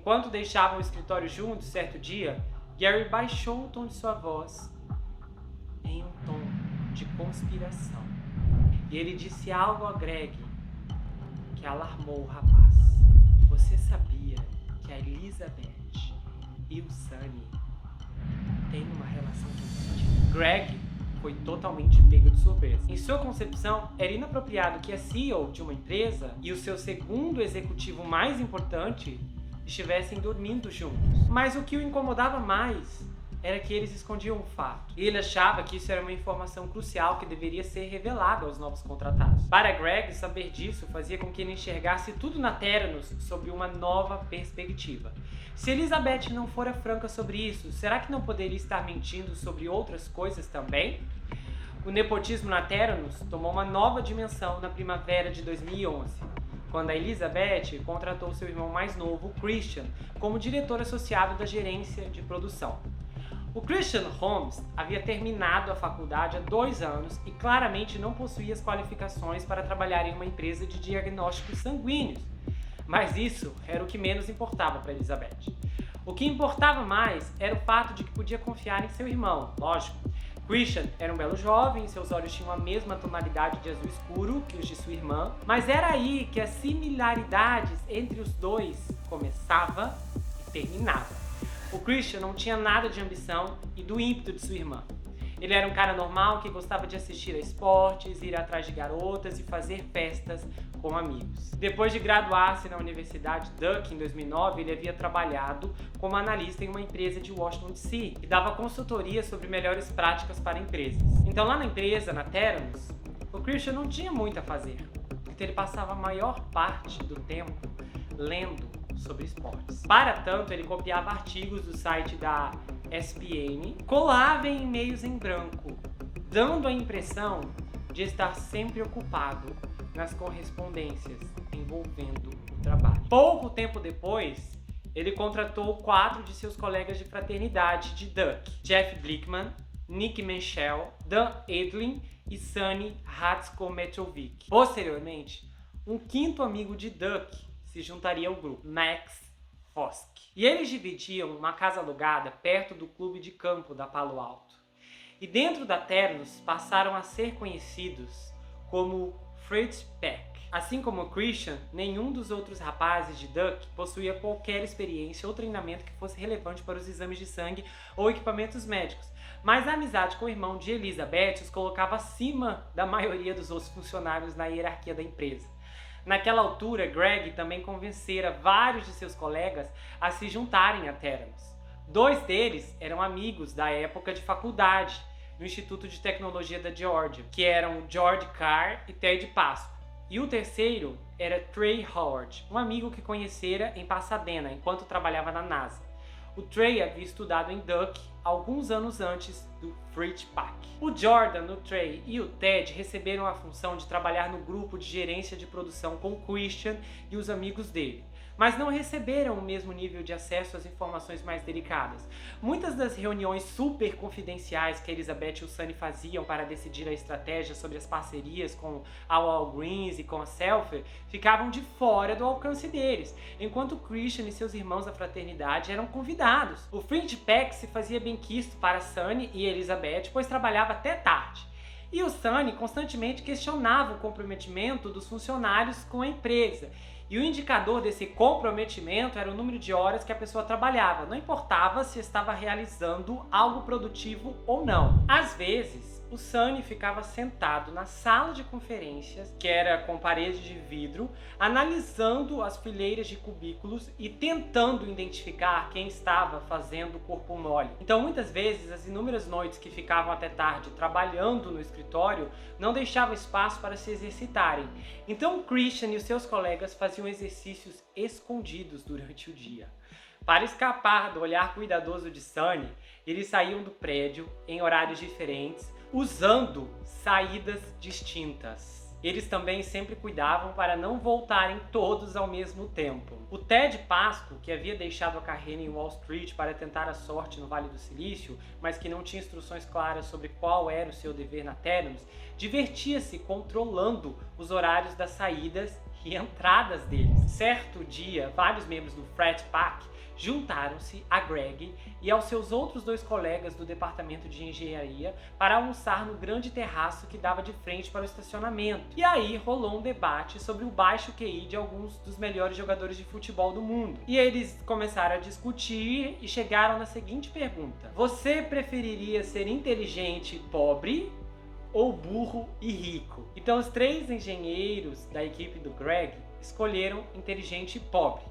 Enquanto deixavam o escritório juntos, certo dia, Gary baixou o tom de sua voz em um tom de conspiração. E ele disse algo a Greg que alarmou o rapaz. Você sabia que a Elizabeth e o Sunny têm uma relação de amizade? Greg foi totalmente pego de surpresa. Em sua concepção, era inapropriado que a CEO de uma empresa e o seu segundo executivo mais importante estivessem dormindo juntos. Mas o que o incomodava mais era que eles escondiam o fato. Ele achava que isso era uma informação crucial que deveria ser revelada aos novos contratados. Para Greg, saber disso fazia com que ele enxergasse tudo na Theranos sob uma nova perspectiva. Se Elizabeth não fora franca sobre isso, será que não poderia estar mentindo sobre outras coisas também? O nepotismo na Theranos tomou uma nova dimensão na primavera de 2011, quando a Elizabeth contratou seu irmão mais novo, Christian, como diretor associado da gerência de produção. O Christian Holmes havia terminado a faculdade há 2 anos e claramente não possuía as qualificações para trabalhar em uma empresa de diagnósticos sanguíneos. Mas isso era o que menos importava para Elizabeth. O que importava mais era o fato de que podia confiar em seu irmão, lógico. Christian era um belo jovem, seus olhos tinham a mesma tonalidade de azul escuro que os de sua irmã, mas era aí que as similaridades entre os dois começava e terminava. O Christian não tinha nada de ambição e do ímpeto de sua irmã. Ele era um cara normal que gostava de assistir a esportes, ir atrás de garotas e fazer festas com amigos. Depois de graduar-se na Universidade Duke em 2009, ele havia trabalhado como analista em uma empresa de Washington DC e dava consultoria sobre melhores práticas para empresas. Então lá na empresa, na Theranos, o Christian não tinha muito a fazer, porque ele passava a maior parte do tempo lendo sobre esportes. Para tanto, ele copiava artigos do site da ESPN, colava em e-mails em branco, dando a impressão de estar sempre ocupado nas correspondências envolvendo o trabalho. Pouco tempo depois, ele contratou 4 de seus colegas de fraternidade de Duke: Jeff Blickman, Nick Menchel, Dan Edlin e Sunny Hatsko-Metrovic. Posteriormente, um 5º amigo de Duke se juntaria ao grupo, Max Fosk. E eles dividiam uma casa alugada perto do clube de campo da Palo Alto. E dentro da Theranos passaram a ser conhecidos como Fritz Peck. Assim como o Christian, nenhum dos outros rapazes de Duke possuía qualquer experiência ou treinamento que fosse relevante para os exames de sangue ou equipamentos médicos. Mas a amizade com o irmão de Elizabeth os colocava acima da maioria dos outros funcionários na hierarquia da empresa. Naquela altura, Greg também convencera vários de seus colegas a se juntarem à Theranos. 2 deles eram amigos da época de faculdade no Instituto de Tecnologia da Georgia, que eram George Carr e Ted Pasco. E o terceiro era Trey Howard, um amigo que conhecera em Pasadena enquanto trabalhava na NASA. O Trey havia estudado em Duke alguns anos antes do Fritz Peck. O Jordan, o Trey e o Ted receberam a função de trabalhar no grupo de gerência de produção com o Christian e os amigos dele, mas não receberam o mesmo nível de acesso às informações mais delicadas. Muitas das reuniões super confidenciais que a Elizabeth e o Sunny faziam para decidir a estratégia sobre as parcerias com a Walgreens e com a Selfer ficavam de fora do alcance deles, enquanto Christian e seus irmãos da fraternidade eram convidados. O Fritz Peck se fazia benquisto para Sunny e Elizabeth, pois trabalhava até tarde. E o Sunny constantemente questionava o comprometimento dos funcionários com a empresa. E o indicador desse comprometimento era o número de horas que a pessoa trabalhava, não importava se estava realizando algo produtivo ou não. Às vezes, o Sunny ficava sentado na sala de conferências, que era com parede de vidro, analisando as fileiras de cubículos e tentando identificar quem estava fazendo o corpo mole. Então, muitas vezes, as inúmeras noites que ficavam até tarde trabalhando no escritório não deixavam espaço para se exercitarem. Então, o Christian e os seus colegas faziam exercícios escondidos durante o dia. Para escapar do olhar cuidadoso de Sunny, eles saíam do prédio em horários diferentes, usando saídas distintas. Eles também sempre cuidavam para não voltarem todos ao mesmo tempo. O Ted Pasco, que havia deixado a carreira em Wall Street para tentar a sorte no Vale do Silício, mas que não tinha instruções claras sobre qual era o seu dever na Theranos, divertia-se controlando os horários das saídas e entradas deles. Certo dia, vários membros do Frat Pack juntaram-se a Greg e aos seus outros 2 colegas do departamento de engenharia para almoçar no grande terraço que dava de frente para o estacionamento. E aí rolou um debate sobre o baixo QI de alguns dos melhores jogadores de futebol do mundo. E eles começaram a discutir e chegaram na seguinte pergunta: você preferiria ser inteligente e pobre ou burro e rico? Então os 3 engenheiros da equipe do Greg escolheram inteligente e pobre.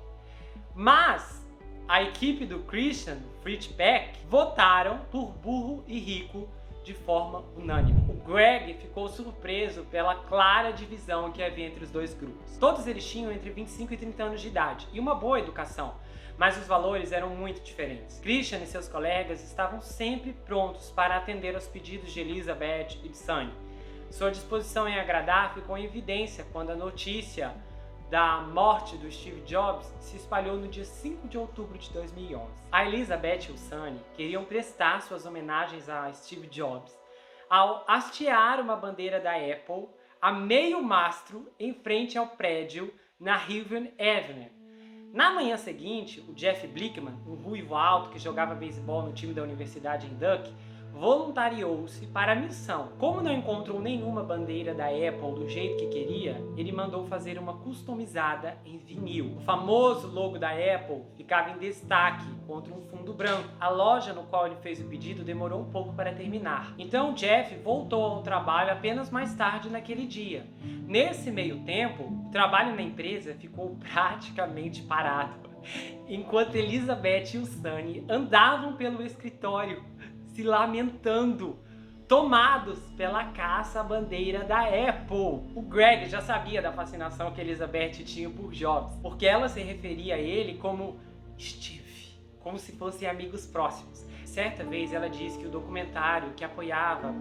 Mas a equipe do Christian Friedbeck votaram por burro e rico de forma unânime. O Greg ficou surpreso pela clara divisão que havia entre os 2 grupos. Todos eles tinham entre 25 e 30 anos de idade e uma boa educação, mas os valores eram muito diferentes. Christian e seus colegas estavam sempre prontos para atender aos pedidos de Elizabeth e de Sunny. Sua disposição em agradar ficou em evidência quando a notícia da morte do Steve Jobs se espalhou no dia 5 de outubro de 2011. A Elizabeth e o Sunny queriam prestar suas homenagens a Steve Jobs ao hastear uma bandeira da Apple a meio mastro em frente ao prédio na Riven Avenue. Na manhã seguinte, o Jeff Blickman, um ruivo alto que jogava beisebol no time da universidade em Duck, voluntariou-se para a missão. Como não encontrou nenhuma bandeira da Apple do jeito que queria, ele mandou fazer uma customizada em vinil. O famoso logo da Apple ficava em destaque contra um fundo branco. A loja no qual ele fez o pedido demorou um pouco para terminar. Então Jeff voltou ao trabalho apenas mais tarde naquele dia. Nesse meio tempo, o trabalho na empresa ficou praticamente parado, enquanto Elizabeth e o Sunny andavam pelo escritório se lamentando, tomados pela caça à bandeira da Apple. O Greg já sabia da fascinação que Elizabeth tinha por Jobs, porque ela se referia a ele como Steve, como se fossem amigos próximos. Certa vez ela disse que o documentário que apoiava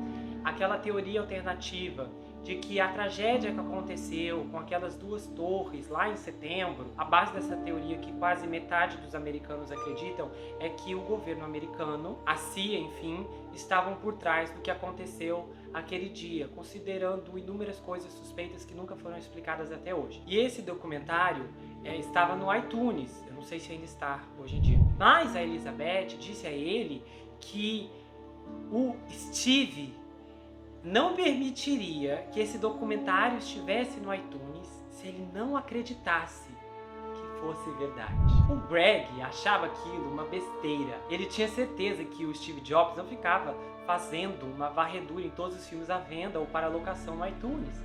aquela teoria alternativa de que a tragédia que aconteceu com aquelas 2 torres lá em setembro, a base dessa teoria que quase metade dos americanos acreditam é que o governo americano, a CIA, enfim, estavam por trás do que aconteceu aquele dia, considerando inúmeras coisas suspeitas que nunca foram explicadas até hoje. E esse documentário estava no iTunes, eu não sei se ainda está hoje em dia. Mas a Elizabeth disse a ele que o Steve não permitiria que esse documentário estivesse no iTunes se ele não acreditasse que fosse verdade. O Greg achava aquilo uma besteira. Ele tinha certeza que o Steve Jobs não ficava fazendo uma varredura em todos os filmes à venda ou para locação no iTunes.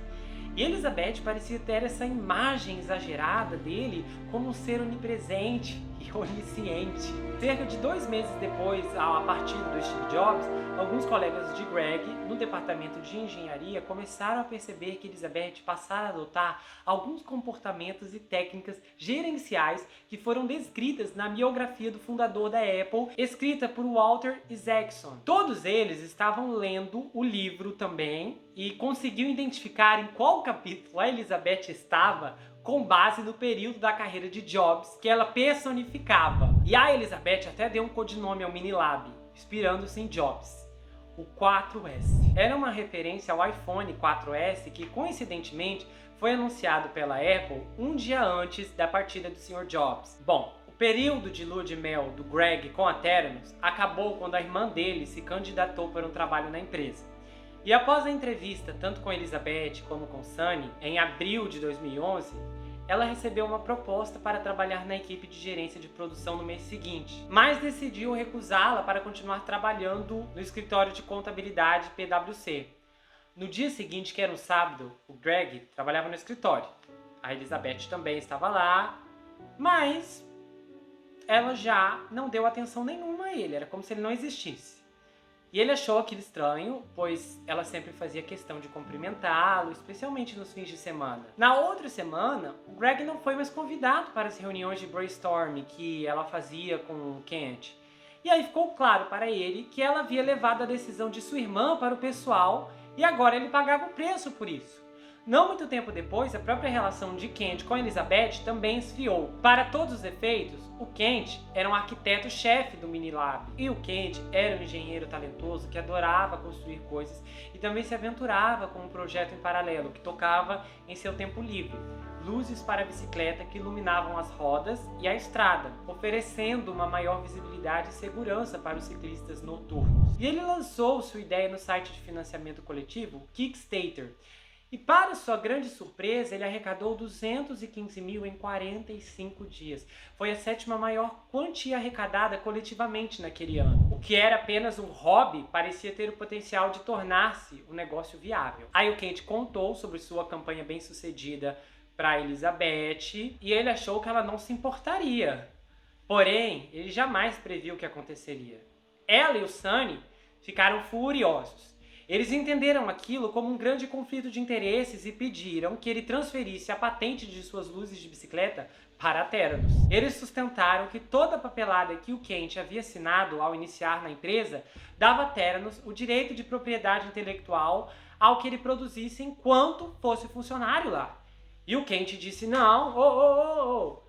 E Elizabeth parecia ter essa imagem exagerada dele como um ser onipresente e onisciente. Cerca de 2 meses depois, a partida do Steve Jobs, alguns colegas de Greg, no departamento de engenharia, começaram a perceber que Elizabeth passara a adotar alguns comportamentos e técnicas gerenciais que foram descritas na biografia do fundador da Apple, escrita por Walter Isaacson. Todos eles estavam lendo o livro também e conseguiam identificar em qual capítulo a Elizabeth estava com base no período da carreira de Jobs que ela personificava. E a Elizabeth até deu um codinome ao Minilab, inspirando-se em Jobs, o 4S. Era uma referência ao iPhone 4S que, coincidentemente, foi anunciado pela Apple um dia antes da partida do Sr. Jobs. Bom, o período de lua de mel do Greg com a Theranos acabou quando a irmã dele se candidatou para um trabalho na empresa. E após a entrevista, tanto com Elizabeth como com Sunny, em abril de 2011, ela recebeu uma proposta para trabalhar na equipe de gerência de produção no mês seguinte, mas decidiu recusá-la para continuar trabalhando no escritório de contabilidade PwC. No dia seguinte, que era um sábado, o Greg trabalhava no escritório. A Elizabeth também estava lá, mas ela já não deu atenção nenhuma a ele, era como se ele não existisse. E ele achou aquilo estranho, pois ela sempre fazia questão de cumprimentá-lo, especialmente nos fins de semana. Na outra semana, o Greg não foi mais convidado para as reuniões de brainstorming que ela fazia com o Kent. E aí ficou claro para ele que ela havia levado a decisão de sua irmã para o pessoal e agora ele pagava o preço por isso. Não muito tempo depois, a própria relação de Kent com Elizabeth também esfriou. Para todos os efeitos, o Kent era um arquiteto-chefe do Minilab. E o Kent era um engenheiro talentoso que adorava construir coisas e também se aventurava com um projeto em paralelo que tocava em seu tempo livre. Luzes para a bicicleta que iluminavam as rodas e a estrada, oferecendo uma maior visibilidade e segurança para os ciclistas noturnos. E ele lançou sua ideia no site de financiamento coletivo Kickstarter. E para sua grande surpresa, ele arrecadou 215 mil em 45 dias. Foi a 7ª maior quantia arrecadada coletivamente naquele ano. O que era apenas um hobby parecia ter o potencial de tornar-se um negócio viável. Aí o Kent contou sobre sua campanha bem-sucedida para Elizabeth e ele achou que ela não se importaria. Porém, ele jamais previu o que aconteceria. Ela e o Sunny ficaram furiosos. Eles entenderam aquilo como um grande conflito de interesses e pediram que ele transferisse a patente de suas luzes de bicicleta para a Theranos. Eles sustentaram que toda a papelada que o Kent havia assinado ao iniciar na empresa dava a Theranos o direito de propriedade intelectual ao que ele produzisse enquanto fosse funcionário lá. E o Kent disse, não,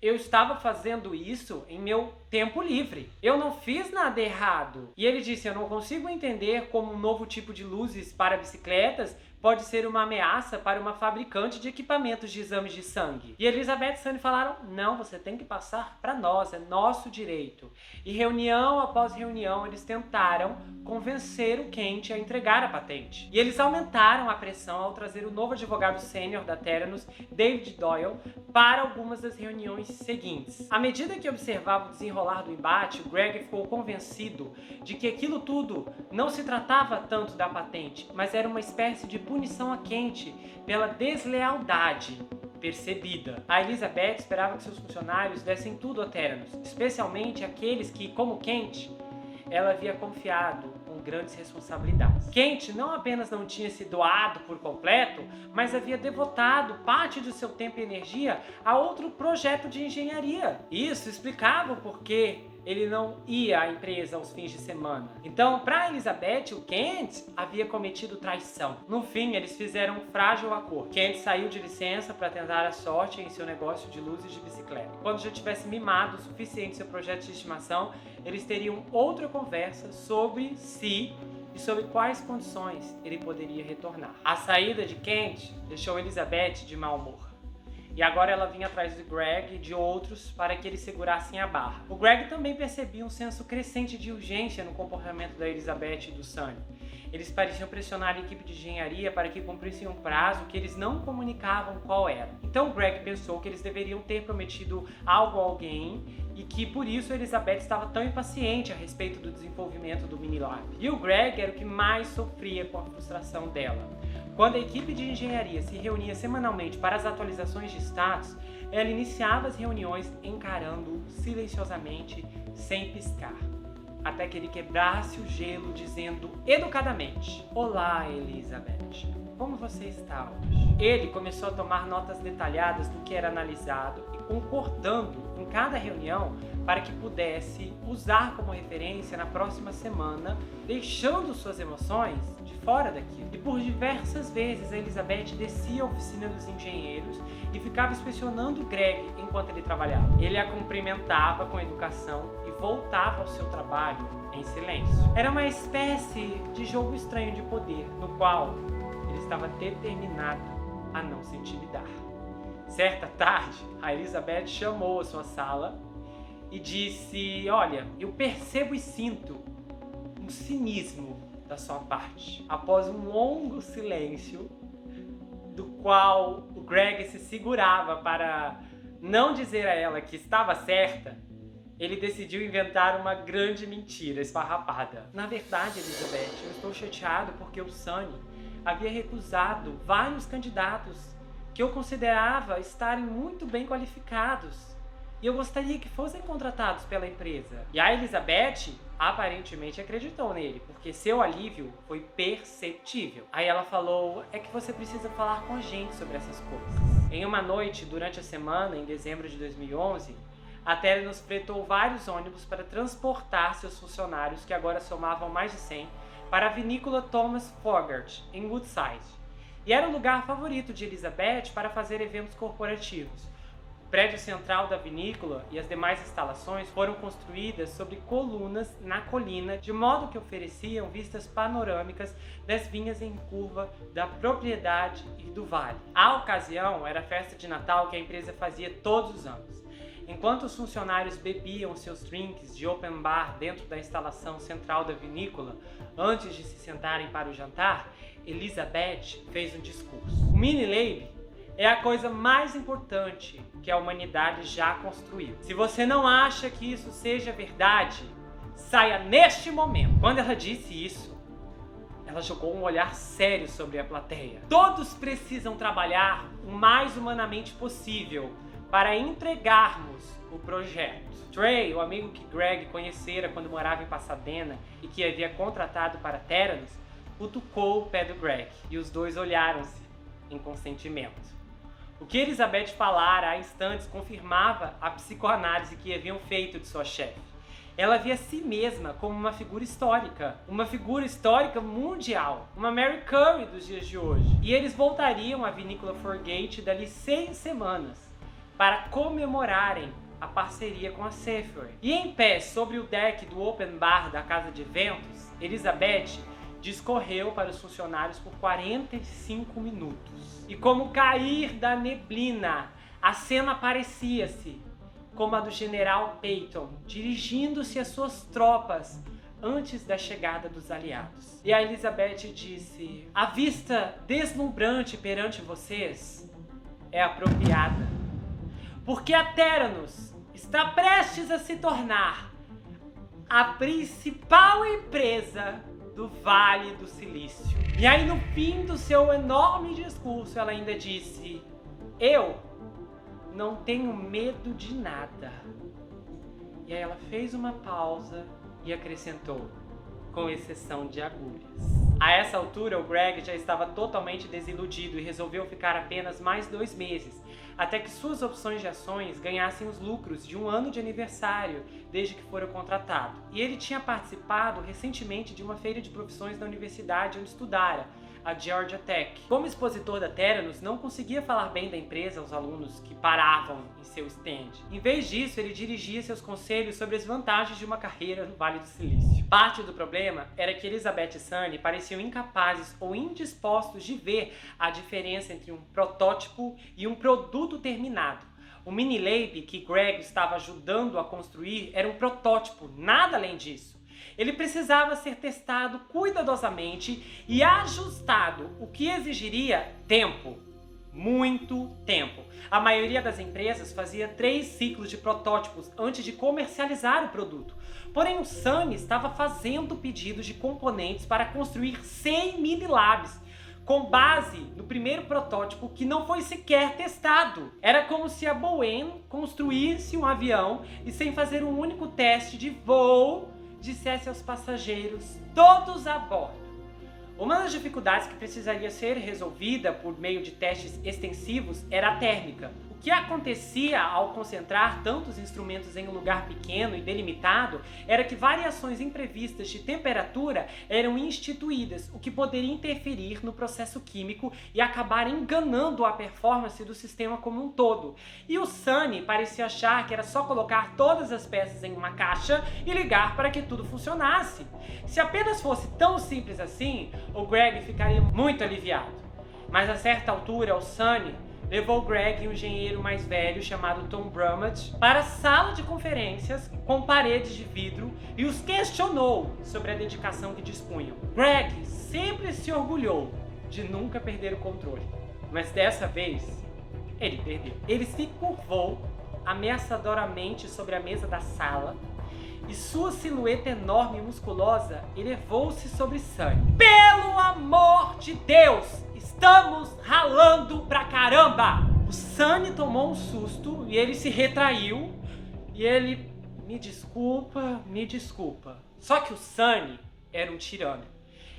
eu estava fazendo isso em meu tempo livre. Eu não fiz nada errado. E ele disse, eu não consigo entender como um novo tipo de luzes para bicicletas pode ser uma ameaça para uma fabricante de equipamentos de exames de sangue. E Elizabeth e Sunny falaram, não, você tem que passar para nós, é nosso direito. E reunião após reunião, eles tentaram convencer o Kent a entregar a patente. E eles aumentaram a pressão ao trazer o novo advogado sênior da Theranos, David Doyle, para algumas das reuniões seguintes. À medida que observava o desenrolar do embate, o Greg ficou convencido de que aquilo tudo não se tratava tanto da patente, mas era uma espécie de punição a Kent pela deslealdade percebida. A Elizabeth esperava que seus funcionários dessem tudo a Theranos, especialmente aqueles que, como Kent, ela havia confiado com grandes responsabilidades. Kent não apenas não tinha se doado por completo, mas havia devotado parte do seu tempo e energia a outro projeto de engenharia. Isso explicava o porquê ele não ia à empresa aos fins de semana. Então, para Elizabeth, o Kent havia cometido traição. No fim, eles fizeram um frágil acordo. Kent saiu de licença para tentar a sorte em seu negócio de luzes de bicicleta. Quando já tivesse mimado o suficiente seu projeto de estimação, eles teriam outra conversa sobre si e sobre quais condições ele poderia retornar. A saída de Kent deixou Elizabeth de mau humor. E agora ela vinha atrás de Greg e de outros para que eles segurassem a barra. O Greg também percebia um senso crescente de urgência no comportamento da Elizabeth e do Sunny. Eles pareciam pressionar a equipe de engenharia para que cumprissem um prazo que eles não comunicavam qual era. Então Greg pensou que eles deveriam ter prometido algo a alguém e que por isso a Elizabeth estava tão impaciente a respeito do desenvolvimento do Minilab. E o Greg era o que mais sofria com a frustração dela. Quando a equipe de engenharia se reunia semanalmente para as atualizações de status, ela iniciava as reuniões encarando-o silenciosamente, sem piscar, até que ele quebrasse o gelo dizendo educadamente: "Olá, Elizabeth, como você está hoje?" Ele começou a tomar notas detalhadas do que era analisado e concordando em cada reunião para que pudesse usar como referência na próxima semana, deixando suas emoções de fora daquilo. E por diversas vezes a Elizabeth descia à oficina dos engenheiros e ficava inspecionando Greg enquanto ele trabalhava. Ele a cumprimentava com educação e voltava ao seu trabalho em silêncio. Era uma espécie de jogo estranho de poder, no qual ele estava determinado a não se intimidar. Certa tarde, a Elizabeth chamou a sua sala e disse: "Olha, eu percebo e sinto um cinismo da sua parte." Após um longo silêncio, do qual o Greg se segurava para não dizer a ela que estava certa, ele decidiu inventar uma grande mentira esfarrapada. "Na verdade, Elizabeth, eu estou chateado porque o Sunny havia recusado vários candidatos que eu considerava estarem muito bem qualificados. E eu gostaria que fossem contratados pela empresa." E a Elizabeth aparentemente acreditou nele, porque seu alívio foi perceptível. Aí ela falou: "É que você precisa falar com a gente sobre essas coisas." Em uma noite, durante a semana, em dezembro de 2011, a Theranos fretou vários ônibus para transportar seus funcionários, que agora somavam mais de 100, para a vinícola Thomas Fogarty, em Woodside. e era o lugar favorito de Elizabeth para fazer eventos corporativos. O prédio central da vinícola e as demais instalações foram construídas sobre colunas na colina, de modo que ofereciam vistas panorâmicas das vinhas em curva da propriedade e do vale. A ocasião era a festa de Natal que a empresa fazia todos os anos. Enquanto os funcionários bebiam seus drinks de open bar dentro da instalação central da vinícola, antes de se sentarem para o jantar, Elizabeth fez um discurso. O Mini Lab é a coisa mais importante que a humanidade já construiu. Se você não acha que isso seja verdade, saia neste momento. Quando ela disse isso, ela jogou um olhar sério sobre a plateia. Todos precisam trabalhar o mais humanamente possível para entregarmos o projeto. Trey, o amigo que Greg conhecera quando morava em Pasadena e que havia contratado para Theranos, cutucou o pé do Greg e os dois olharam-se em consentimento. O que Elizabeth falara há instantes confirmava a psicoanálise que haviam feito de sua chefe. Ela via a si mesma como uma figura histórica mundial, uma Mary Curry dos dias de hoje. E eles voltariam à vinícola Forgate dali 6 semanas para comemorarem a parceria com a Safeway. E em pé sobre o deck do open bar da casa de eventos, Elizabeth discorreu para os funcionários por 45 minutos. E como cair da neblina, a cena parecia-se como a do general Patton, dirigindo-se às suas tropas antes da chegada dos aliados. E a Elizabeth disse: "A vista deslumbrante perante vocês é apropriada, porque a Theranos está prestes a se tornar a principal empresa do Vale do Silício." E aí, no fim do seu enorme discurso, ela ainda disse: "Eu não tenho medo de nada." E aí ela fez uma pausa e acrescentou: "com exceção de agulhas." A essa altura, o Greg já estava totalmente desiludido e resolveu ficar apenas mais 2 meses, até que suas opções de ações ganhassem os lucros de um ano de aniversário desde que fora contratado. E ele tinha participado recentemente de uma feira de profissões na universidade onde estudara, a Georgia Tech. Como expositor da Theranos, não conseguia falar bem da empresa aos alunos que paravam em seu stand. Em vez disso, ele dirigia seus conselhos sobre as vantagens de uma carreira no Vale do Silício. Parte do problema era que Elizabeth e Sunny pareciam incapazes ou indispostos de ver a diferença entre um protótipo e um produto terminado. O Mini Lab que Greg estava ajudando a construir era um protótipo, nada além disso. Ele precisava ser testado cuidadosamente e ajustado, o que exigiria tempo. Muito tempo. A maioria das empresas fazia 3 ciclos de protótipos antes de comercializar o produto. Porém, o Sunny estava fazendo pedidos de componentes para construir 100 mini labs, com base no primeiro protótipo que não foi sequer testado. Era como se a Boeing construísse um avião e, sem fazer um único teste de voo, dissesse aos passageiros: todos a bordo. Uma das dificuldades que precisaria ser resolvida por meio de testes extensivos era a térmica. O que acontecia ao concentrar tantos instrumentos em um lugar pequeno e delimitado era que variações imprevistas de temperatura eram instituídas, o que poderia interferir no processo químico e acabar enganando a performance do sistema como um todo. E o Sunny parecia achar que era só colocar todas as peças em uma caixa e ligar para que tudo funcionasse. Se apenas fosse tão simples assim, o Greg ficaria muito aliviado. Mas a certa altura, o Sunny levou Greg e um engenheiro mais velho chamado Tom Brummett para a sala de conferências com paredes de vidro e os questionou sobre a dedicação que dispunham. Greg sempre se orgulhou de nunca perder o controle, mas dessa vez ele perdeu. Ele se curvou ameaçadoramente sobre a mesa da sala e sua silhueta enorme e musculosa elevou-se sobre Sunny. "Pelo amor de Deus! Estamos ralando pra caramba!" O Sunny tomou um susto e ele se retraiu. E ele: me desculpa. Só que o Sunny era um tirano.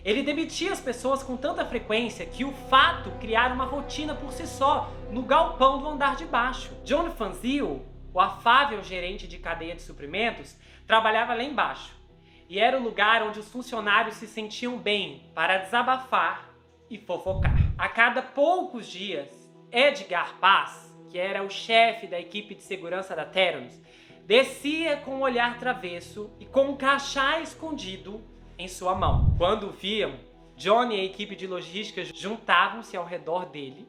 Ele demitia as pessoas com tanta frequência que o fato criara uma rotina por si só no galpão do andar de baixo. John Fanzil, o afável gerente de cadeia de suprimentos, trabalhava lá embaixo. E era o lugar onde os funcionários se sentiam bem para desabafar e fofocar. A cada poucos dias, Edgar Paz, que era o chefe da equipe de segurança da Theranos, descia com um olhar travesso e com um crachá escondido em sua mão. Quando o viam, John e a equipe de logística juntavam-se ao redor dele,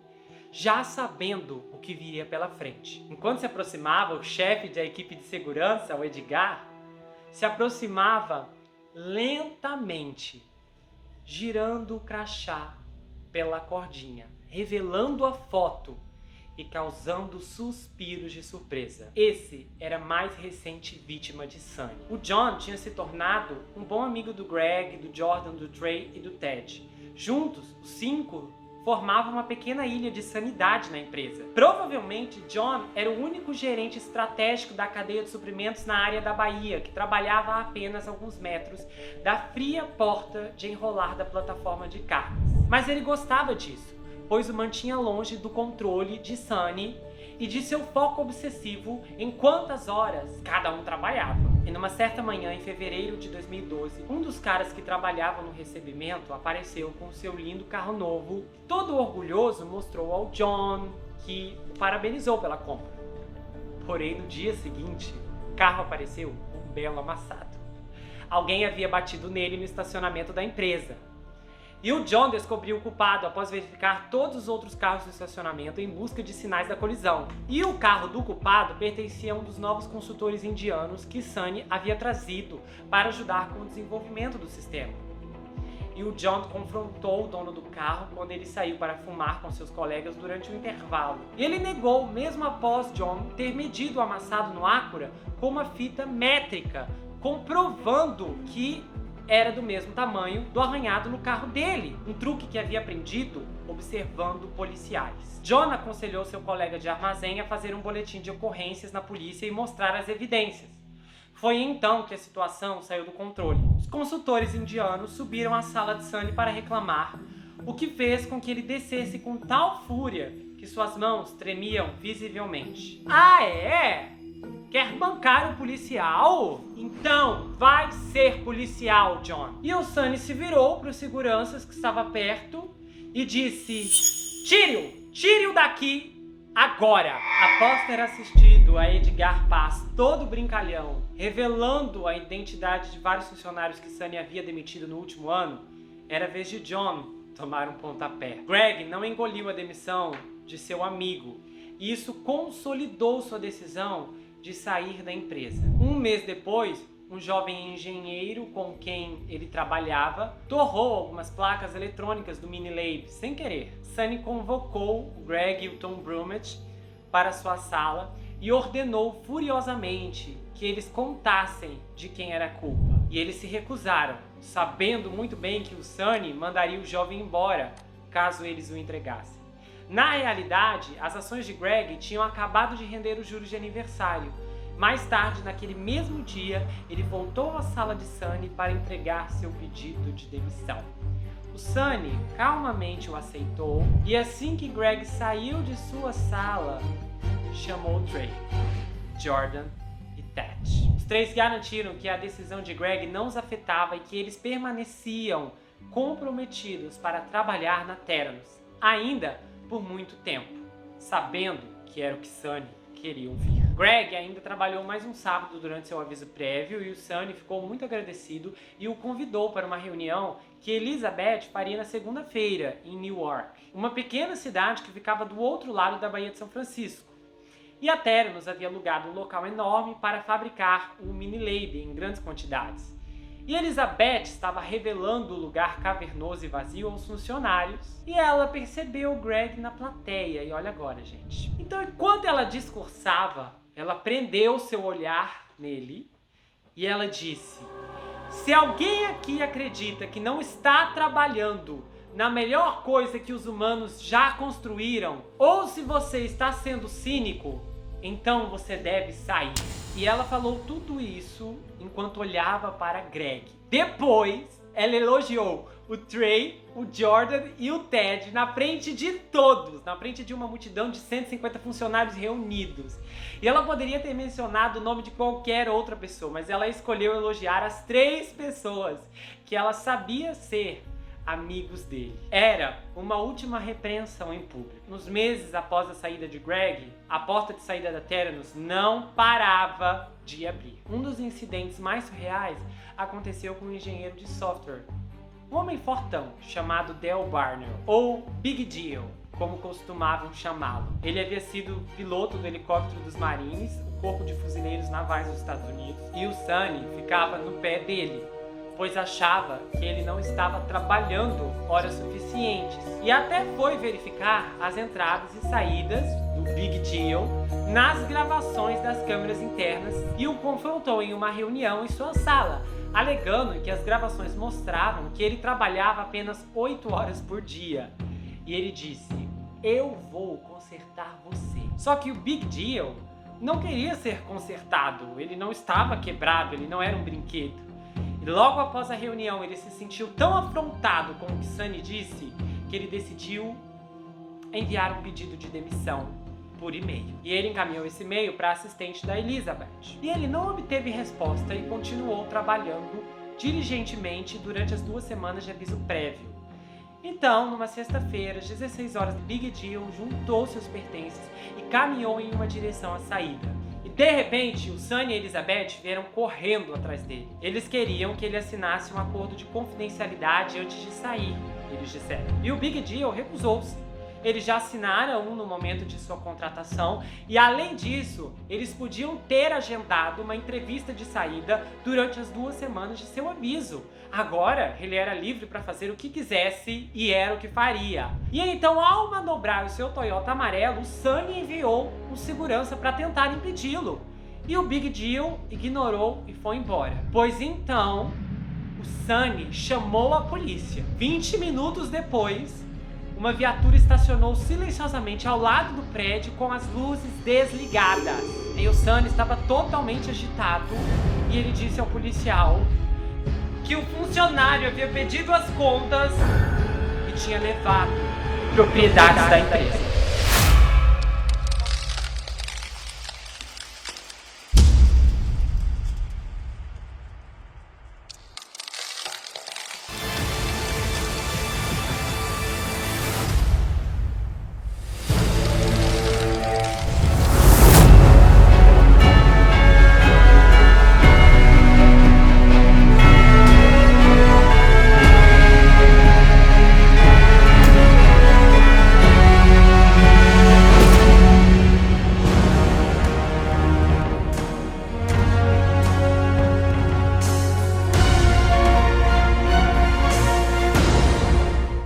já sabendo o que viria pela frente. Enquanto se aproximava, o chefe da equipe de segurança, o Edgar, se aproximava lentamente, girando o crachá pela cordinha, revelando a foto e causando suspiros de surpresa. Esse era a mais recente vítima de Sunny. O John tinha se tornado um bom amigo do Greg, do Jordan, do Trey e do Ted. Juntos, os 5 formavam uma pequena ilha de sanidade na empresa. Provavelmente, John era o único gerente estratégico da cadeia de suprimentos na área da Bahia, que trabalhava a apenas alguns metros da fria porta de enrolar da plataforma de cargas. Mas ele gostava disso, pois o mantinha longe do controle de Sunny e de seu foco obsessivo em quantas horas cada um trabalhava. E numa certa manhã, em fevereiro de 2012, um dos caras que trabalhava no recebimento apareceu com seu lindo carro novo. Todo orgulhoso mostrou ao John, que o parabenizou pela compra. Porém, no dia seguinte, o carro apareceu um belo amassado. Alguém havia batido nele no estacionamento da empresa. E o John descobriu o culpado após verificar todos os outros carros no estacionamento em busca de sinais da colisão. E o carro do culpado pertencia a um dos novos consultores indianos que Sunny havia trazido para ajudar com o desenvolvimento do sistema. E o John confrontou o dono do carro quando ele saiu para fumar com seus colegas durante o intervalo. E ele negou, mesmo após John ter medido o amassado no Acura com uma fita métrica, comprovando que era do mesmo tamanho do arranhado no carro dele, um truque que havia aprendido observando policiais. John aconselhou seu colega de armazém a fazer um boletim de ocorrências na polícia e mostrar as evidências. Foi então que a situação saiu do controle. Os consultores indianos subiram à sala de Sunny para reclamar, o que fez com que ele descesse com tal fúria que suas mãos tremiam visivelmente. Ah, é? Quer bancar o policial? Então vai ser policial, John. E o Sunny se virou para os seguranças que estava perto e disse: Tire-o daqui agora! Após ter assistido a Edgar Paz todo brincalhão, revelando a identidade de vários funcionários que Sunny havia demitido no último ano, era a vez de John tomar um pontapé. Greg não engoliu a demissão de seu amigo e isso consolidou sua decisão de sair da empresa. Um mês depois, um jovem engenheiro com quem ele trabalhava torrou algumas placas eletrônicas do Minilab sem querer. Sunny convocou o Greg e o Tom Brummett para sua sala e ordenou furiosamente que eles contassem de quem era a culpa. E eles se recusaram, sabendo muito bem que o Sunny mandaria o jovem embora caso eles o entregassem. Na realidade, as ações de Greg tinham acabado de render os juros de aniversário. Mais tarde, naquele mesmo dia, ele voltou à sala de Sunny para entregar seu pedido de demissão. O Sunny calmamente o aceitou e assim que Greg saiu de sua sala, chamou Trey, Jordan e Ted. Os 3 garantiram que a decisão de Greg não os afetava e que eles permaneciam comprometidos para trabalhar na Theranos, ainda por muito tempo, sabendo que era o que Sunny queria ouvir. Greg ainda trabalhou mais um sábado durante seu aviso prévio e o Sunny ficou muito agradecido e o convidou para uma reunião que Elizabeth faria na segunda-feira em Newark, uma pequena cidade que ficava do outro lado da Baía de São Francisco. E a Theranos havia alugado um local enorme para fabricar o Minilab em grandes quantidades. E Elizabeth estava revelando o lugar cavernoso e vazio aos funcionários. E ela percebeu o Greg na plateia. E olha agora, gente. Então, enquanto ela discursava, ela prendeu seu olhar nele. E ela disse: se alguém aqui acredita que não está trabalhando na melhor coisa que os humanos já construíram, ou se você está sendo cínico, então você deve sair. E ela falou tudo isso enquanto olhava para Greg. Depois, ela elogiou o Trey, o Jordan e o Ted na frente de todos, na frente de uma multidão de 150 funcionários reunidos. E ela poderia ter mencionado o nome de qualquer outra pessoa, mas ela escolheu elogiar as 3 pessoas que ela sabia ser amigos dele. Era uma última repreensão em público. Nos meses após a saída de Greg, a porta de saída da Theranos não parava de abrir. Um dos incidentes mais surreais aconteceu com um engenheiro de software, um homem fortão chamado Dale Barnell, ou Big Deal, como costumavam chamá-lo. Ele havia sido piloto do helicóptero dos Marines, o corpo de fuzileiros navais dos Estados Unidos, e o Sonny ficava no pé dele, pois achava que ele não estava trabalhando horas suficientes. E até foi verificar as entradas e saídas do Big Deal nas gravações das câmeras internas e o confrontou em uma reunião em sua sala, alegando que as gravações mostravam que ele trabalhava apenas 8 horas por dia. E ele disse: "Eu vou consertar você." Só que o Big Deal não queria ser consertado, ele não estava quebrado, ele não era um brinquedo. E logo após a reunião ele se sentiu tão afrontado com o que Sonny disse que ele decidiu enviar um pedido de demissão por e-mail. E ele encaminhou esse e-mail para a assistente da Elizabeth. E ele não obteve resposta e continuou trabalhando diligentemente durante as 2 semanas de aviso prévio. Então, numa sexta-feira, às 16 horas, Big Deal juntou seus pertences e caminhou em uma direção à saída. E de repente, o Sonny e a Elizabeth vieram correndo atrás dele. Eles queriam que ele assinasse um acordo de confidencialidade antes de sair, eles disseram. E o Big Deal recusou-se. Eles já assinaram um no momento de sua contratação e, além disso, eles podiam ter agendado uma entrevista de saída durante as 2 semanas de seu aviso. Agora, ele era livre para fazer o que quisesse e era o que faria. E então, ao manobrar o seu Toyota amarelo, o Sonny enviou um segurança para tentar impedi-lo. E o Big Deal ignorou e foi embora. Pois então, o Sonny chamou a polícia. 20 minutos depois, uma viatura estacionou silenciosamente ao lado do prédio com as luzes desligadas. E o Sonny estava totalmente agitado e ele disse ao policial que o funcionário havia pedido as contas e tinha levado propriedades da empresa.